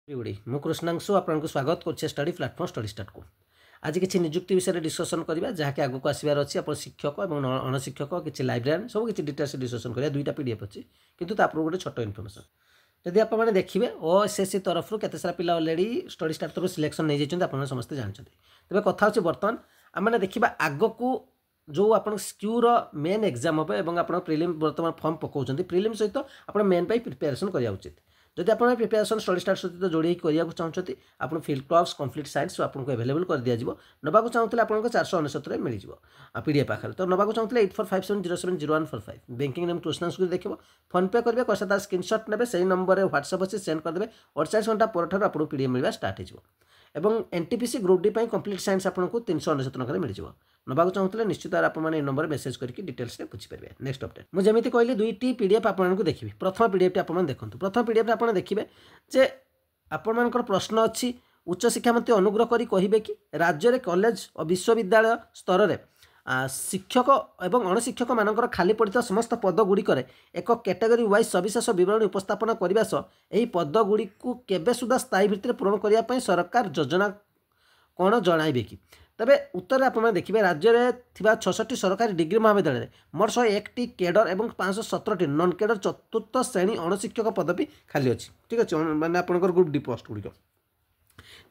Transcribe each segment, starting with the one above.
मु कृष्णांशु आपको स्वागत कर स्टडी प्लाटफर्म स्टडी स्टार्ट को आज किसी निजुक्ति विषय डिस्कसन करवा जहाँकि आगक आसबार अच्छी आप शिक्षक और अणशिक्षक किसी लाइब्रेरियन सब किसी डिटेल्स डिस्कसन करा दुईटा पीडीएफ अच्छी किंतु गोटे छोट इनफर्मेशन जदि आप देखिए ओएसएससी तरफ केते सारा पिला अलरेडी स्टडी स्टार्ट तरफ सिलेक्शन नहीं जाइए आप समस्ते जानते तेज कथा हो बर्तमान आम देखा आग को जो आप स्क्यूर मेन एग्जाम हम आप प्रिलिम बर्तमान फॉर्म पकाउं प्रिलिम सहित आप मेन प्रिपेरेसन करा उचित जदि आप प्रिपेरेसन स्टडी स्टार्ट सहित जोड़ी करा चाहते आप फिल्ड क्लब्स कम्प्लीट साइंस आपको अवेलेबल कर दिज्व नाक चाहते आपको 499 मिल जाए पीडीएफ आखिर तो नाक चाहते 8457070145 बैंकिंग नेम कृष्णांशु देख फोन पे करेंगे कैसा तार स्क्रीनशॉट ने से नंबर व्हाट्सएप अच्छे सेंड करदे 48 घंटा पर आपको पीडीएफ मिलवा स्टार्ट हो NTPC group D complete science आपको 399 टकर मिल जाए नाक चाहते निश्चित आपने नंबर मेसेज करके डिटेल्स बुझीपारे नेक्स्ट अपडेट मुझे जमी कहली दुईटी पीडीएफ आपको देखी प्रथम पीडीएफ आप देखो प्रथम पीडीएफ आप देखिए जे आपर प्रश्न अच्छी उच्चशिक्षा मंत्री अनुग्रह करी कहिबे कि राज्य में कॉलेज और विश्वविद्यालय स्तर में शिक्षक एवं अणशिक्षक मानकर खाली पड़ता समस्त पदगुड़िक एक कैटेगरी वाइज सविशेष बरणी उपस्थापन करने सह यही पदगुड़ी केबे सुधा स्थायी भित्ति पूरण करने सरकार योजना कौन जनइबे कि तबे उत्तर आप देखिए राज्य में 66 सरकारी डिग्री महाविद्यालय मोट 101 केडर और 517 नन केडर चतुर्थ श्रेणी अणशिक्षक पदवी खाली अच्छी ठीक अच्छे मैंने आप ग्रुप डी पोस्ट गुड़िक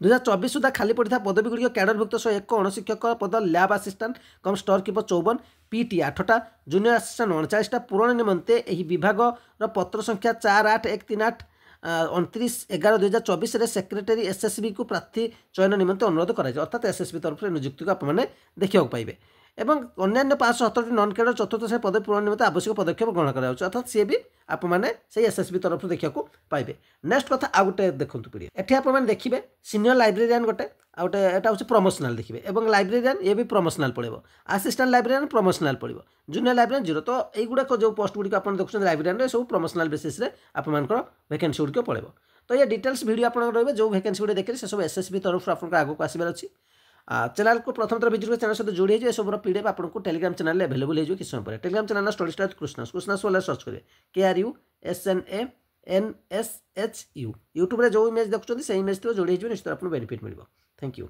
2024 सुधा खाली पड़ा पदवी गुड़िक कैडरभुक्त 101 अणशिक्षक पद लैब आसिस्टांट कम स्टोर कीपर 54 पीटी 8टा जूनियर आसिस्टांट 39टा पूरण निमंते विभाग पत्र संख्या 48138 29/11/2024 सेक्रेटरी एसएसबी को प्रार्थी चयन निमंते अनुरोध कर अर्थात एसएसबी तरफ नियुक्ति को आपने देखा पाइबे एवं अन्य 517 नन केडर चतुर्थ श्रेणी पदवी पूरण निमित्त आवश्यक पदक्षेप ग्रहण कर अर्थात सी भी आपने एसएसबी तरफ देखा पाइबे नेक्स्ट कथा आ गए देखो पीढ़ी एटी आप देखिए सीनियर लाइब्रेरियन गोटे आउटे एटा हूँ प्रमोशनाल देखिए और लाइब्रेरियन ये भी प्रमोशनाल पड़ो आसिस्टांट लाइब्रेरियन प्रमोशनाल पड़ो जूनियर लाइब्रेरियन 0 तो युड़ाक जो पोस्ट गुड़िक आप देखते लाइब्रेरियन सब प्रमोशनाल बेसिस आपर वैकेंसी गुड़िक पड़ो तो ये डिटेल्स वीडियो आप रही जो वैकेंसी गुड़ी देखिए से सब एसएसबी तरफ आपको आगक आसबार अच्छी चैनल को प्रथम थर विजिट कर चैनल सहित जोड़ी है सब पीडीएफ आपको टेलीग्राम चैनल अवेलेबल हो किसी समय पर टेलीग्राम चैनल स्टडी स्टार्ट कृष्णांशु वाला सर्च करेंगे KRUSNANSHU यूट्यूब जो इमेज देखुं से इमेज तो जोड़ी निश्चित आपको बेनिफिट मिल थैंक यू।